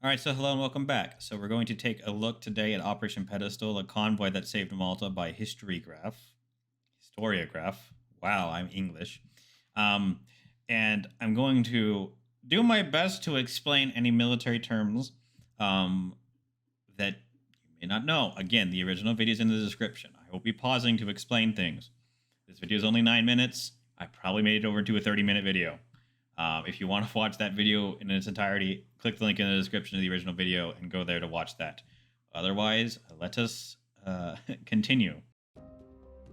All right, so hello and welcome back. So we're going to take a look today at Operation Pedestal, a convoy that saved Malta by historiograph. Wow, I'm English. Um, and I'm going to do my best to explain any military terms that you may not know. Again, the original video is in the description. I will be pausing to explain things. This video is only 9 minutes. I probably made it over to a 30-minute video. If you want to watch that video in its entirety, click the link in the description of the original video and go there to watch that. Otherwise, let us continue.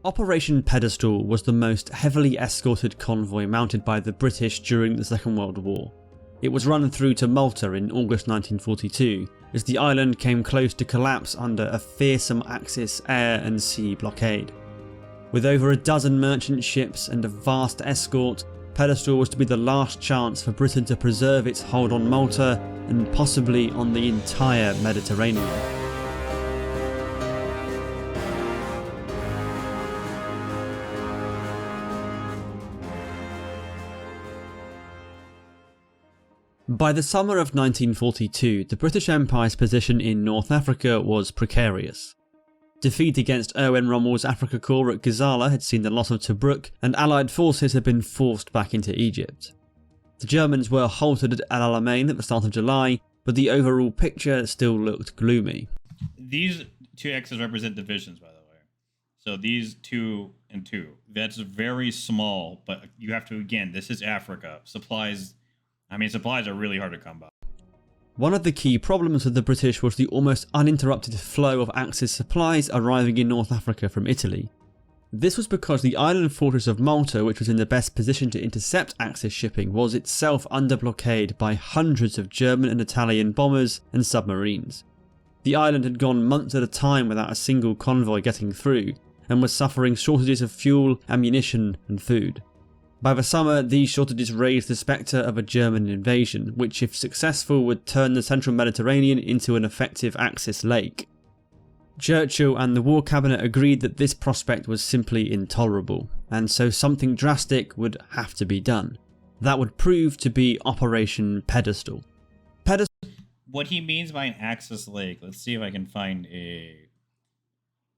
Operation Pedestal was the most heavily escorted convoy mounted by the British during the Second World War. It was run through to Malta in August 1942 as the island came close to collapse under a fearsome Axis air and sea blockade. With over a dozen merchant ships and a vast escort, Pedestal was to be the last chance for Britain to preserve its hold on Malta and possibly on the entire Mediterranean. By the summer of 1942, the British Empire's position in North Africa was precarious. Defeat against Erwin Rommel's Afrika Korps at Gazala had seen the loss of Tobruk, and Allied forces had been forced back into Egypt. The Germans were halted at El Alamein at the start of July, but the overall picture still looked gloomy. These two X's represent divisions, by the way. So these 2 and 2. That's very small, but you have to, again, this is Africa. Supplies are really hard to come by. One of the key problems with the British was the almost uninterrupted flow of Axis supplies arriving in North Africa from Italy. This was because the island fortress of Malta, which was in the best position to intercept Axis shipping, was itself under blockade by hundreds of German and Italian bombers and submarines. The island had gone months at a time without a single convoy getting through, and was suffering shortages of fuel, ammunition and food. By the summer, these shortages raised the spectre of a German invasion, which if successful would turn the central Mediterranean into an effective Axis lake. Churchill and the War Cabinet agreed that this prospect was simply intolerable, and so something drastic would have to be done. That would prove to be Operation Pedestal. What he means by an Axis lake, let's see if I can find a...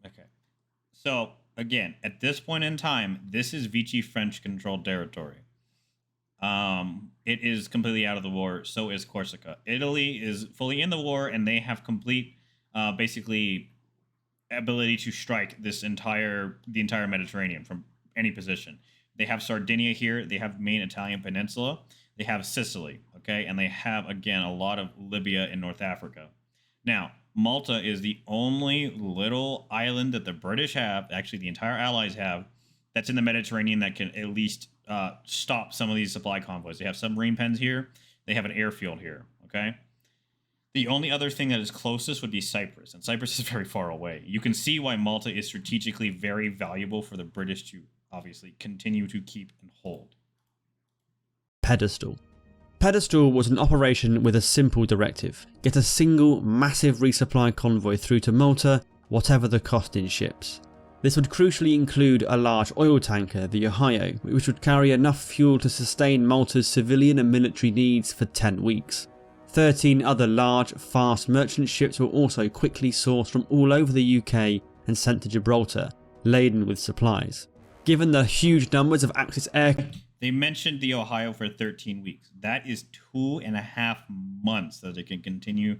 Okay. So... Again, at this point in time, this is Vichy French-controlled territory. It is completely out of the war. So is Corsica. Italy is fully in the war, and they have complete, basically, ability to strike the entire Mediterranean from any position. They have Sardinia here. They have main Italian peninsula. They have Sicily, okay, and they have again a lot of Libya and North Africa. Now, Malta is the only little island that the British have, actually the entire Allies have, that's in the Mediterranean that can at least stop some of these supply convoys. They have submarine pens here. They have an airfield here, okay? The only other thing that is closest would be Cyprus, and Cyprus is very far away. You can see why Malta is strategically very valuable for the British to obviously continue to keep and hold. Pedestal. Pedestal was an operation with a simple directive: get a single massive resupply convoy through to Malta, whatever the cost in ships. This would crucially include a large oil tanker, the Ohio, which would carry enough fuel to sustain Malta's civilian and military needs for 10 weeks. 13 other large, fast merchant ships were also quickly sourced from all over the UK and sent to Gibraltar, laden with supplies. Given the huge numbers of Axis aircraft, they mentioned the Ohio for 13 weeks. That is 2.5 months that it can continue,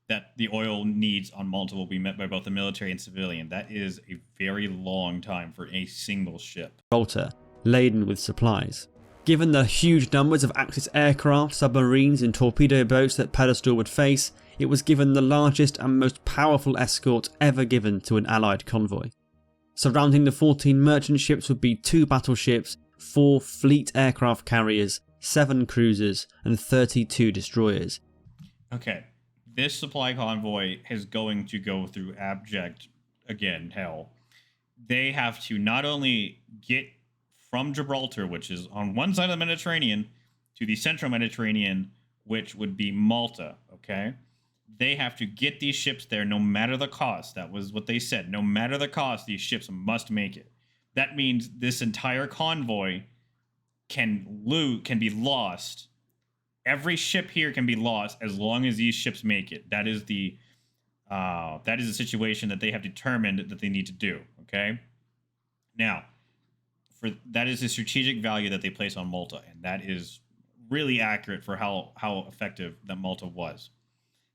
that the oil needs on Malta will be met by both the military and civilian. That is a very long time for a single ship. Gibraltar, laden with supplies. Given the huge numbers of Axis aircraft, submarines and torpedo boats that Pedestal would face, it was given the largest and most powerful escort ever given to an Allied convoy. Surrounding the 14 merchant ships would be 2 battleships, 4 fleet aircraft carriers, 7 cruisers and 32 destroyers. Okay, this supply convoy is going to go through abject, again, hell. They have to not only get from Gibraltar, which is on one side of the Mediterranean, to the central Mediterranean, which would be Malta, okay? They have to get these ships there no matter the cost. That was what they said. No matter the cost, these ships must make it. That means this entire convoy can be lost every ship here can be lost as long as these ships make it. That is the situation that they have determined that they need to do. Okay. Now, that is the strategic value that they place on Malta, and that is really accurate for how effective that Malta was.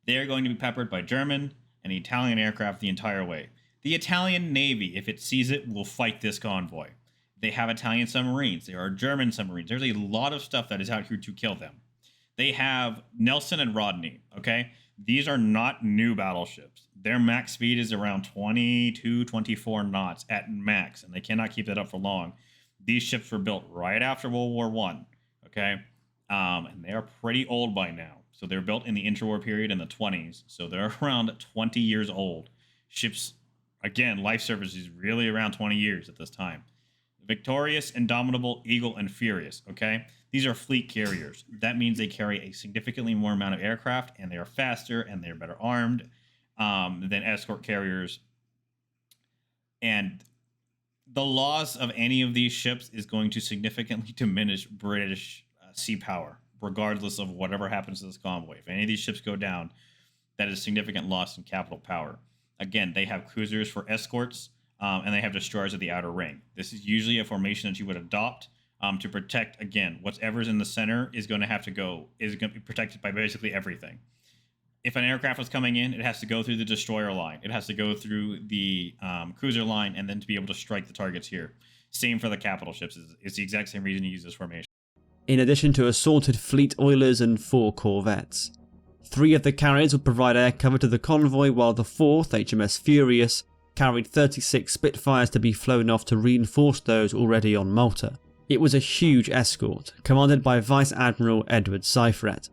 They are going to be peppered by German and Italian aircraft the entire way. The Italian Navy, if it sees it, will fight this convoy. They have Italian submarines. There are German submarines. There's a lot of stuff that is out here to kill them. They have Nelson and Rodney, okay? These are not new battleships. Their max speed is around 22, 24 knots at max, and they cannot keep that up for long. These ships were built right after World War I, okay? And they are pretty old by now. So they're built in the interwar period in the 20s. So they're around 20 years old. Ships, again, life service is really around 20 years at this time. Victorious, Indomitable, Eagle, and Furious, okay? These are fleet carriers. That means they carry a significantly more amount of aircraft, and they are faster, and they're better armed than escort carriers. And the loss of any of these ships is going to significantly diminish British sea power, regardless of whatever happens to this convoy. If any of these ships go down, that is significant loss in capital power. Again, they have cruisers for escorts, and they have destroyers at the outer ring. This is usually a formation that you would adopt to protect, again, whatever's in the center is going to be protected by basically everything. If an aircraft was coming in, it has to go through the destroyer line. It has to go through the cruiser line, and then to be able to strike the targets here. Same for the capital ships. It's the exact same reason you use this formation. In addition to assorted fleet oilers and 4 corvettes. 3 of the carriers would provide air cover to the convoy, while the 4th, HMS Furious, carried 36 Spitfires to be flown off to reinforce those already on Malta. It was a huge escort, commanded by Vice Admiral Edward Seifert.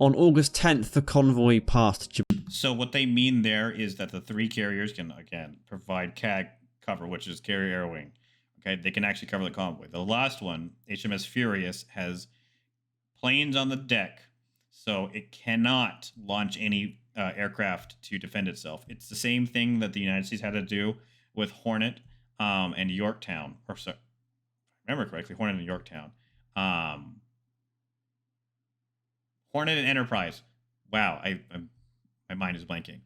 On August 10th, the convoy passed Gibraltar. So what they mean there is that the 3 carriers can, again, provide CAG cover, which is carrier air wing. Okay, they can actually cover the convoy. The last one, HMS Furious, has planes on the deck, so it cannot launch any aircraft to defend itself. It's the same thing that the United States had to do with Hornet and Yorktown. Or sorry, if I remember correctly, Hornet and Yorktown. Hornet and Enterprise. Wow, my mind is blanking.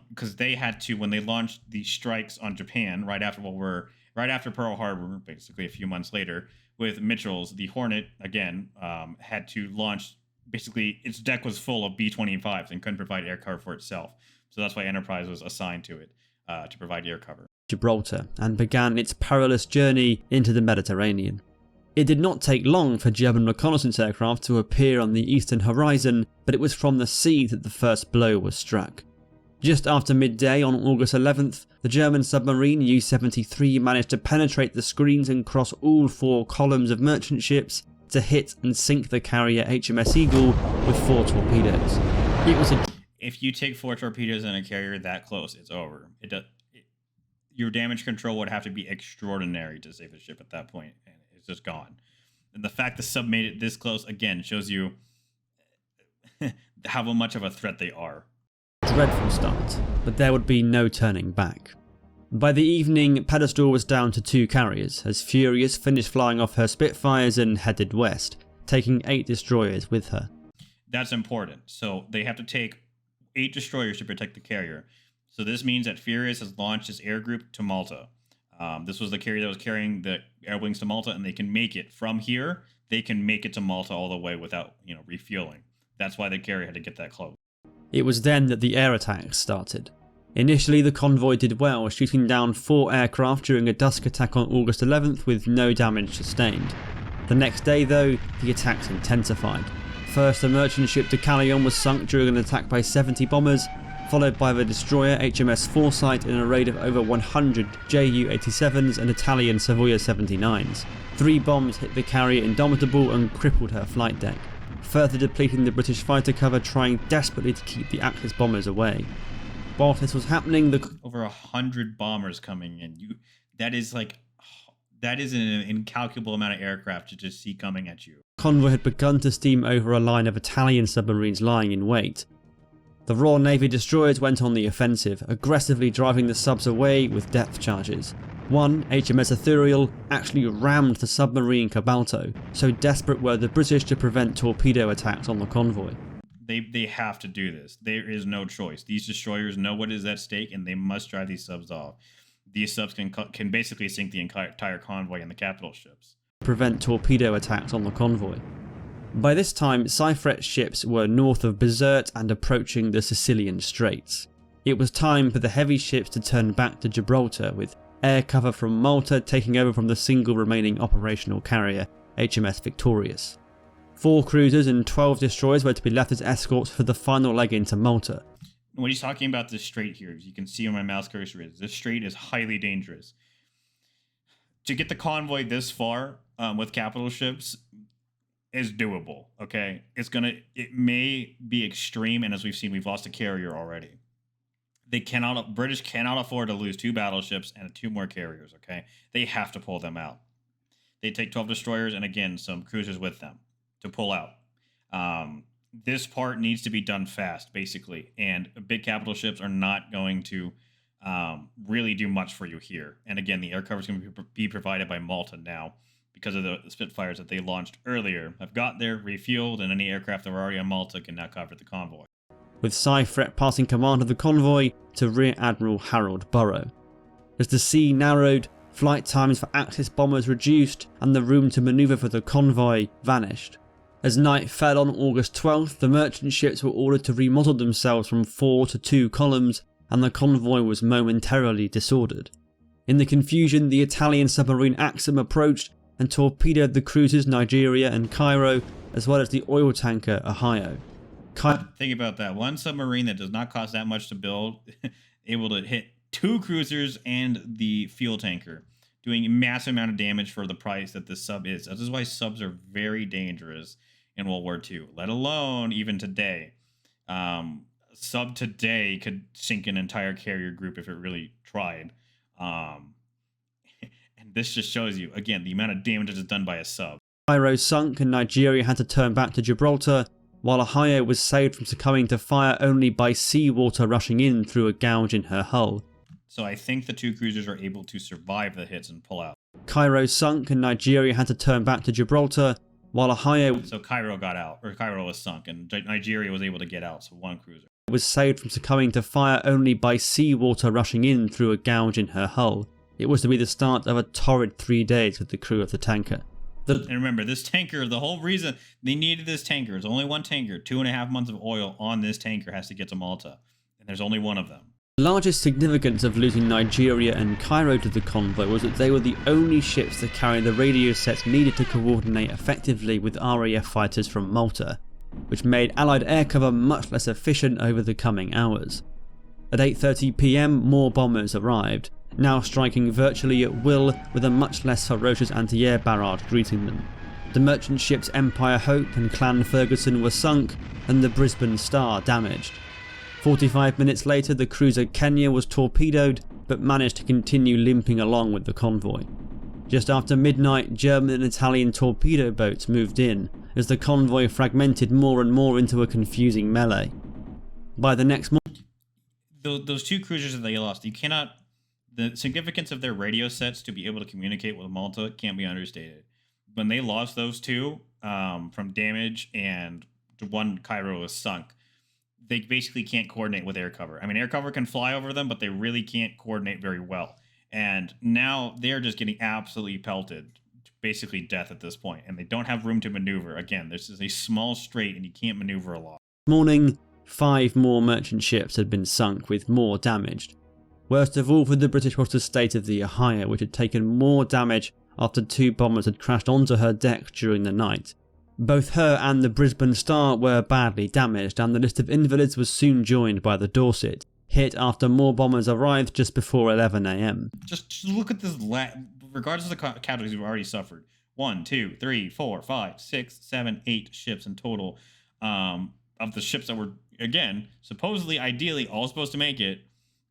Because they had to, when they launched the strikes on Japan right after Pearl Harbor, basically a few months later, with Mitchell's, the Hornet, again, had to launch, basically, its deck was full of B-25s and couldn't provide air cover for itself. So that's why Enterprise was assigned to it, to provide air cover. Gibraltar, and began its perilous journey into the Mediterranean. It did not take long for German reconnaissance aircraft to appear on the eastern horizon, but it was from the sea that the first blow was struck. Just after midday on August 11th, the German submarine U-73 managed to penetrate the screens and cross all 4 columns of merchant ships to hit and sink the carrier HMS Eagle with 4 torpedoes. If you take 4 torpedoes in a carrier that close, it's over. Your damage control would have to be extraordinary to save the ship at that point, and it's just gone. And the fact the sub made it this close, again, shows you how much of a threat they are. Dreadful start, but there would be no turning back. By the evening, Pedestal was down to 2 carriers, as Furious finished flying off her Spitfires and headed west, taking 8 destroyers with her. That's important. So they have to take 8 destroyers to protect the carrier. So this means that Furious has launched its air group to Malta. This was the carrier that was carrying the air wings to Malta, and they can make it from here. They can make it to Malta all the way without, refueling. That's why the carrier had to get that close. It was then that the air attacks started. Initially, the convoy did well, shooting down 4 aircraft during a dusk attack on August 11th with no damage sustained. The next day, though, the attacks intensified. First, the merchant ship Deucalion was sunk during an attack by 70 bombers, followed by the destroyer HMS Foresight in a raid of over 100 Ju-87s and Italian Savoia 79s. 3 bombs hit the carrier Indomitable and crippled her flight deck, further depleting the British fighter cover, trying desperately to keep the Axis bombers away. While this was happening, over 100 bombers coming in. That is an incalculable amount of aircraft to just see coming at you. Convoy had begun to steam over a line of Italian submarines lying in wait. The Royal Navy destroyers went on the offensive, aggressively driving the subs away with depth charges. One, HMS Ethereal, actually rammed the submarine Cabalto, so desperate were the British to prevent torpedo attacks on the convoy. They have to do this. There is no choice. These destroyers know what is at stake, and they must drive these subs off. These subs can basically sink the entire convoy and the capital ships. Prevent torpedo attacks on the convoy. By this time, Seifert ships were north of Bizerte and approaching the Sicilian Straits. It was time for the heavy ships to turn back to Gibraltar, with air cover from Malta taking over from the single remaining operational carrier, HMS Victorious. 4 cruisers and 12 destroyers were to be left as escorts for the final leg into Malta. When he's talking about this strait here, as you can see where my mouse cursor is, this strait is highly dangerous. To get the convoy this far with capital ships is doable, okay? It may be extreme, and as we've seen, we've lost a carrier already. British cannot afford to lose 2 battleships and 2 more carriers, okay? They have to pull them out. They take 12 destroyers and, again, some cruisers with them to pull out. This part needs to be done fast, basically, and big capital ships are not going to really do much for you here. And again, the air cover is going to be provided by Malta now because of the Spitfires that they launched earlier. Have got there, refueled, and any aircraft that were already on Malta can now cover the convoy. With Seifert passing command of the convoy to Rear Admiral Harold Burrow. As the sea narrowed, flight times for Axis bombers reduced, and the room to manoeuvre for the convoy vanished. As night fell on August 12th, the merchant ships were ordered to remodel themselves from 4 to 2 columns, and the convoy was momentarily disordered. In the confusion, the Italian submarine Axum approached and torpedoed the cruisers Nigeria and Cairo, as well as the oil tanker Ohio. Think about that. One submarine that does not cost that much to build, able to hit 2 cruisers and the fuel tanker, doing a massive amount of damage for the price that this sub is. This is why subs are very dangerous in World War II, let alone even today. Sub today could sink an entire carrier group if it really tried. And this just shows you, again, the amount of damage that is done by a sub. Cairo sunk and Nigeria had to turn back to Gibraltar, while Ohio was saved from succumbing to fire only by seawater rushing in through a gouge in her hull. So I think the 2 cruisers are able to survive the hits and pull out. Cairo sunk and Nigeria had to turn back to Gibraltar, while Ohio... So Cairo got out, or Cairo was sunk, and Nigeria was able to get out, so 1 cruiser. Was saved from succumbing to fire only by seawater rushing in through a gouge in her hull. It was to be the start of a torrid 3 days with the crew of the tanker. And remember, this tanker, the whole reason they needed this tanker is only 1 tanker. 2.5 months of oil on this tanker has to get to Malta, and there's only 1 of them. The largest significance of losing Nigeria and Cairo to the convoy was that they were the only ships that carried the radio sets needed to coordinate effectively with RAF fighters from Malta, which made Allied air cover much less efficient over the coming hours. At 8:30 PM, more bombers arrived, now striking virtually at will with a much less ferocious anti-air barrage greeting them. The merchant ships Empire Hope and Clan Ferguson were sunk, and the Brisbane Star damaged. 45 minutes later, the cruiser Kenya was torpedoed, but managed to continue limping along with the convoy. Just after midnight, German and Italian torpedo boats moved in, as the convoy fragmented more and more into a confusing melee. By the next morning, those 2 cruisers that they lost, the significance of their radio sets to be able to communicate with Malta can't be understated. When they lost those 2 from damage and 1 Cairo was sunk, they basically can't coordinate with air cover. I mean, air cover can fly over them, but they really can't coordinate very well. And now they're just getting absolutely pelted to basically death at this point, and they don't have room to maneuver. Again, this is a small strait, and you can't maneuver a lot. Morning, 5 more merchant ships had been sunk, with more damaged. Worst of all for the British was the state of the Ohio, which had taken more damage after 2 bombers had crashed onto her deck during the night. Both her and the Brisbane Star were badly damaged, and the list of invalids was soon joined by the Dorset, hit after more bombers arrived just before 11 AM. Just look at this, regardless of the casualties we've already suffered. 1, 2, 3, 4, 5, 6, 7, 8 ships in total. Of the ships that were, again, supposedly, ideally, all supposed to make it,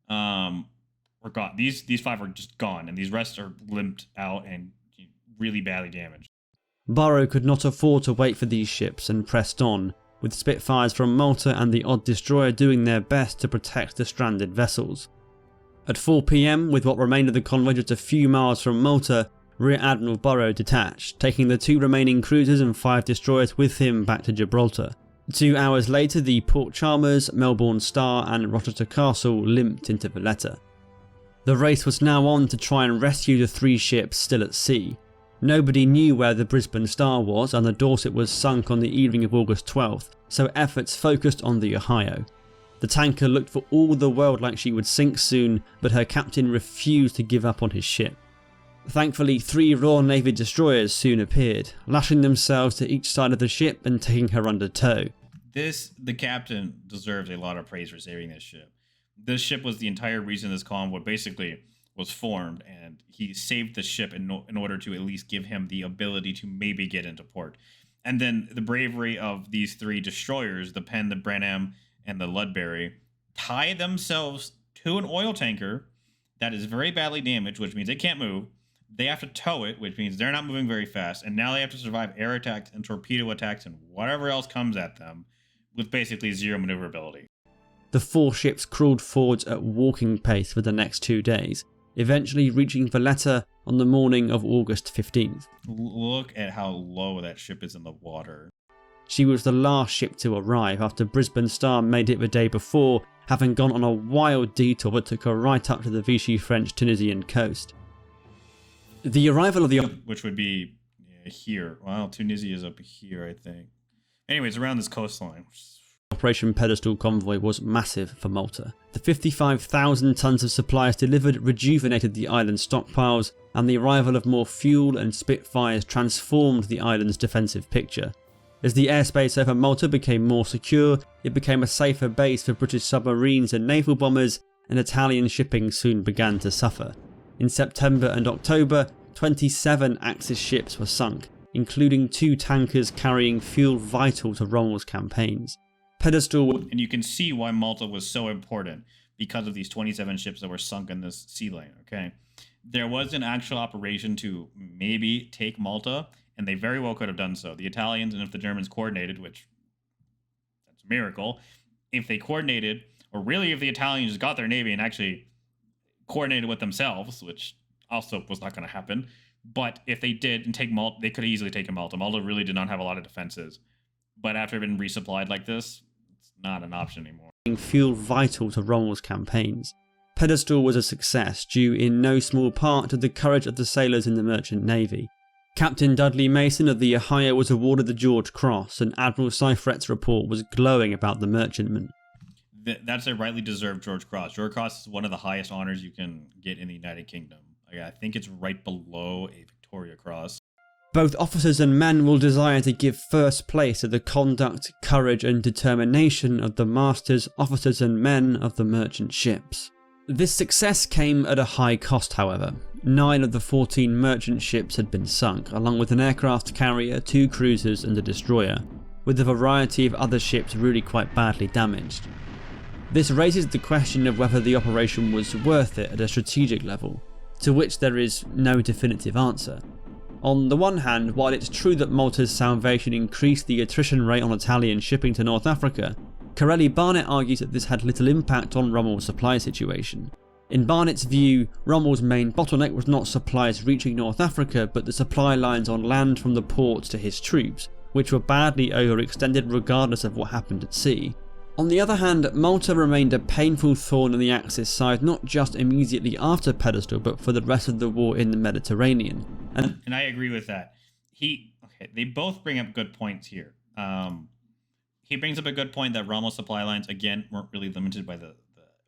were gone. These 5 are just gone, and these rest are limped out and really badly damaged. Burrow could not afford to wait for these ships and pressed on, with Spitfires from Malta and the odd destroyer doing their best to protect the stranded vessels. At 4 PM, with what remained of the convoy just a few miles from Malta, Rear Admiral Burrow detached, taking the 2 remaining cruisers and 5 destroyers with him back to Gibraltar. 2 hours later, the Port Chalmers, Melbourne Star and Rochester Castle limped into Valletta. The race was now on to try and rescue the 3 ships still at sea. Nobody knew where the Brisbane Star was, and the Dorset was sunk on the evening of August 12th, so efforts focused on the Ohio. The tanker looked for all the world like she would sink soon, but her captain refused to give up on his ship. Thankfully, 3 Royal Navy destroyers soon appeared, lashing themselves to each side of the ship and taking her under tow. The captain deserves a lot of praise for saving this ship. This ship was the entire reason this convoy basically was formed, and he saved the ship in order to at least give him the ability to maybe get into port. And then the bravery of these 3 destroyers, the Penn, the Brenham, and the Ludbury, tie themselves to an oil tanker that is very badly damaged, which means it can't move. They have to tow it, which means they're not moving very fast, and now they have to survive air attacks and torpedo attacks and whatever else comes at them with basically zero maneuverability. The 4 ships crawled forwards at walking pace for the next 2 days, eventually reaching Valletta on the morning of August 15th. Look at how low that ship is in the water. She was the last ship to arrive after Brisbane Star made it the day before, having gone on a wild detour that took her right up to the Vichy French Tunisian coast. The arrival of the... Which would be here. Well, Tunisia is up here, I think. Anyways, around this coastline. Operation Pedestal convoy was massive for Malta. The 55,000 tons of supplies delivered rejuvenated the island's stockpiles, and the arrival of more fuel and Spitfires transformed the island's defensive picture. As the airspace over Malta became more secure, it became a safer base for British submarines and naval bombers, and Italian shipping soon began to suffer. In September and October, 27 Axis ships were sunk, including 2 tankers carrying fuel vital to Rommel's campaigns. Pedestal... And you can see why Malta was so important, because of these 27 ships that were sunk in this sea lane, okay? There was an actual operation to maybe take Malta, and they very well could have done so. The Italians, and if the Germans coordinated, which that's a miracle, if they coordinated, or really if the Italians just got their navy and actually coordinated with themselves, which also was not going to happen, but if they did and take Malta, they could have easily taken Malta. Malta really did not have a lot of defenses. But after being resupplied like this, it's not an option anymore. Fuel vital to Rommel's campaigns. Pedestal was a success due in no small part to the courage of the sailors in the merchant navy. Captain Dudley Mason of the Ohio was awarded the George Cross, and Admiral Seifried's report was glowing about the merchantman. That's a rightly deserved George Cross. George Cross is one of the highest honors you can get in the United Kingdom. I think it's right below a Victoria Cross. Both officers and men will desire to give first place to the conduct, courage and determination of the masters, officers and men of the merchant ships. This success came at a high cost, however. 9 of the 14 merchant ships had been sunk, along with an aircraft carrier, 2 cruisers and a destroyer, with a variety of other ships really quite badly damaged. This raises the question of whether the operation was worth it at a strategic level, to which there is no definitive answer. On the one hand, while it's true that Malta's salvation increased the attrition rate on Italian shipping to North Africa, Corelli Barnett argues that this had little impact on Rommel's supply situation. In Barnett's view, Rommel's main bottleneck was not supplies reaching North Africa, but the supply lines on land from the ports to his troops, which were badly overextended regardless of what happened at sea. On the other hand, Malta remained a painful thorn in the Axis side not just immediately after Pedestal, but for the rest of the war in the Mediterranean. And I agree with that. They both bring up good points here. He brings up a good point that Rommel's supply lines, again, weren't really limited by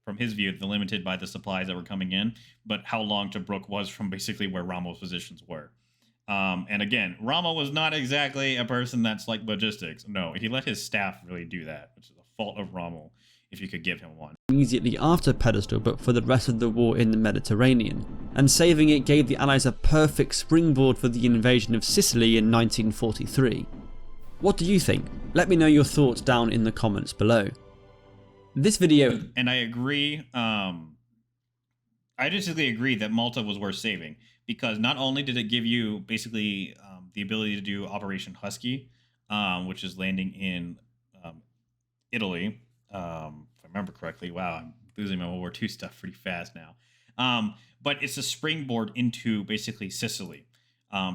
from his view, limited by the supplies that were coming in, but how long Tobruk was from basically where Rommel's positions were. And again, Rommel was not exactly a person that's like logistics. No, he let his staff really do that, which is a fault of Rommel, if you could give him one. Immediately after Pedestal, but for the rest of the war in the Mediterranean, and saving it gave the Allies a perfect springboard for the invasion of Sicily in 1943. What do you think? Let me know your thoughts down in the comments below. This video... And I agree, I basically agree that Malta was worth saving, because not only did it give you basically the ability to do Operation Husky, which is landing in Italy, if I remember correctly. Wow, I'm losing my World War II stuff pretty fast now. But it's a springboard into basically Sicily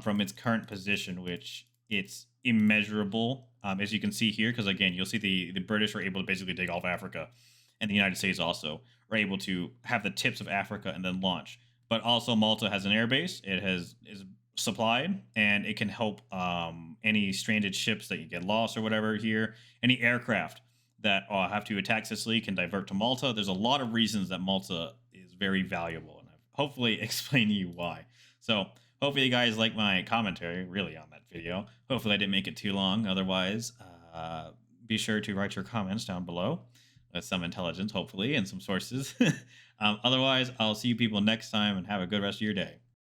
from its current position, which it's immeasurable, as you can see here, because again, you'll see the British are able to basically take off Africa, and the United States also are able to have the tips of Africa and then launch. But also Malta has an airbase. It is supplied, and it can help any stranded ships that you get lost or whatever here. Any aircraft that have to attack Sicily can divert to Malta. There's a lot of reasons that Malta is very valuable, and I've hopefully explained to you why. So hopefully you guys like my commentary really on that video. Hopefully I didn't make it too long. Otherwise, be sure to write your comments down below with some intelligence, hopefully, and some sources. Otherwise, I'll see you people next time, and have a good rest of your day.